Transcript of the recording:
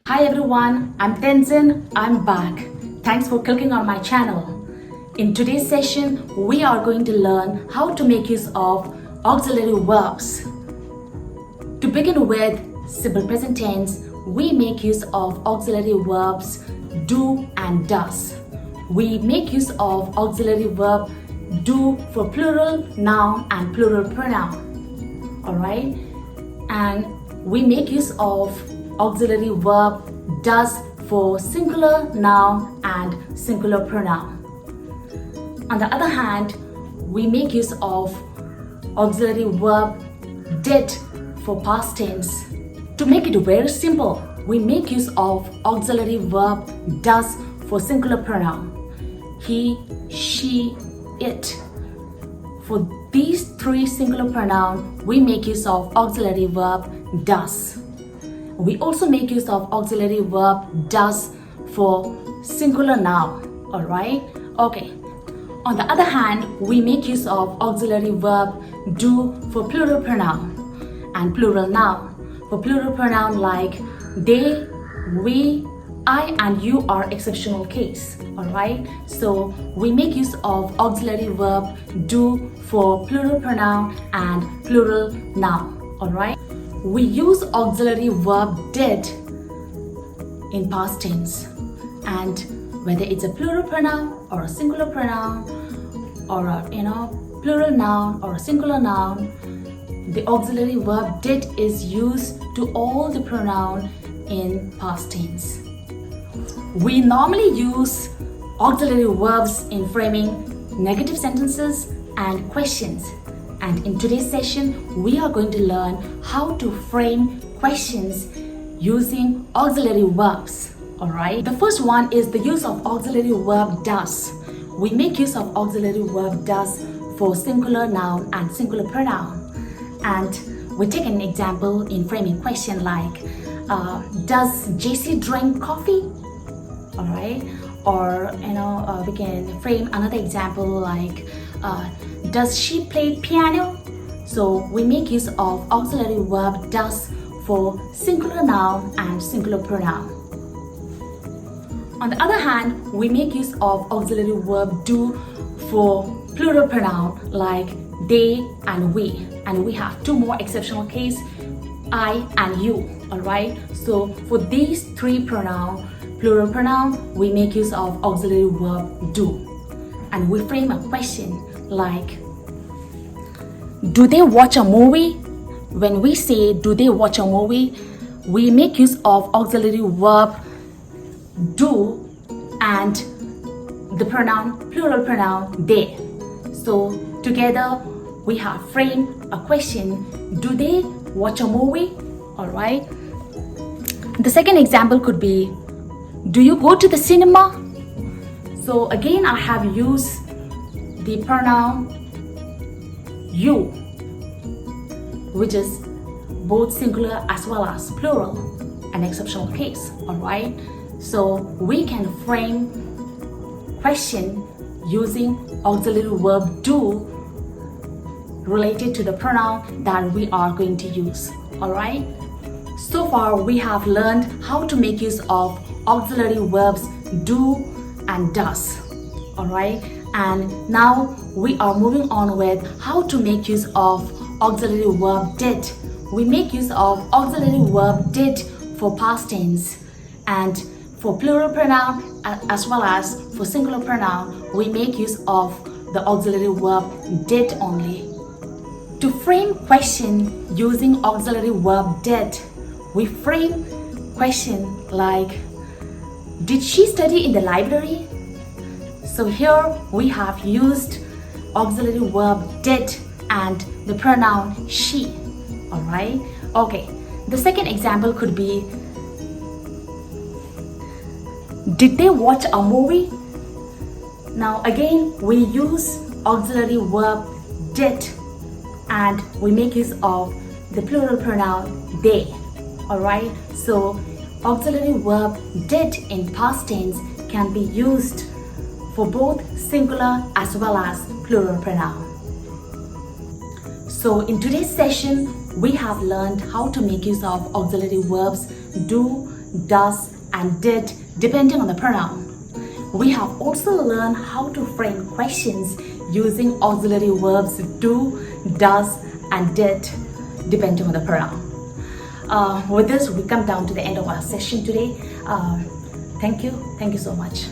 Hi everyone, I'm Tenzin. I'm back. Thanks for clicking on my channel. In today's session, we are going to learn how to make use of auxiliary verbs. To begin with, simple present tense, we make use of auxiliary verbs do and does. We make use of auxiliary verb do for plural noun and plural pronoun. Alright? And we make use of auxiliary verb does for singular noun and singular pronoun. On the other hand, we make use of auxiliary verb did for past tense. To make it very simple, we make use of auxiliary verb does for singular pronoun. He, she, it. For these three singular pronouns, we make use of auxiliary verb does. We also make use of auxiliary verb does for singular noun. Alright? Okay. On the other hand, we make use of auxiliary verb do for plural pronoun and plural noun. For plural pronoun like they, we, I and you are exceptional case. Alright? So we make use of auxiliary verb do for plural pronoun and plural noun. Alright? We use auxiliary verb did in past tense, and whether it's a plural pronoun or a singular pronoun or a plural noun or a singular noun, the auxiliary verb did is used to all the pronoun in past tense. We normally use auxiliary verbs in framing negative sentences and questions. And in today's session, we are going to learn how to frame questions using auxiliary verbs. Alright? The first one is the use of auxiliary verb does. We make use of auxiliary verb does for singular noun and singular pronoun. And we take an example in framing question like, does JC drink coffee? Alright? Or, we can frame another example like, does she play piano? So we make use of auxiliary verb does for singular noun and singular pronoun. On the other hand, we make use of auxiliary verb do for plural pronoun like they and we. And we have two more exceptional cases, I and you. Alright? So for these three pronoun, plural pronoun, we make use of auxiliary verb do. And we frame a question like, do they watch a movie? When we say do they watch a movie, we make use of auxiliary verb do and the pronoun, plural pronoun they. So together we have framed a question, do they watch a movie? Alright. The second example could be, do you go to the cinema? So again, I have used the pronoun you, which is both singular as well as plural, an exceptional case. Alright? So we can frame question using auxiliary verb do related to the pronoun that we are going to use. Alright? So far we have learned how to make use of auxiliary verbs do and does. Alright? And now we are moving on with how to make use of auxiliary verb did. We make use of auxiliary verb did for past tense, and for plural pronoun as well as for singular pronoun, we make use of the auxiliary verb did only. To frame question using auxiliary verb did, we frame question like, did she study in the library? So here we have used auxiliary verb did and the pronoun she. Alright? Okay. The second example could be, did they watch a movie? Now again, we use auxiliary verb did and we make use of the plural pronoun they. Alright? So auxiliary verb did in past tense can be used for both singular as well as plural pronoun. So in today's session, we have learned how to make use of auxiliary verbs do, does, and did depending on the pronoun. We have also learned how to frame questions using auxiliary verbs do, does, and did depending on the pronoun. With this, we come down to the end of our session today. Thank you so much.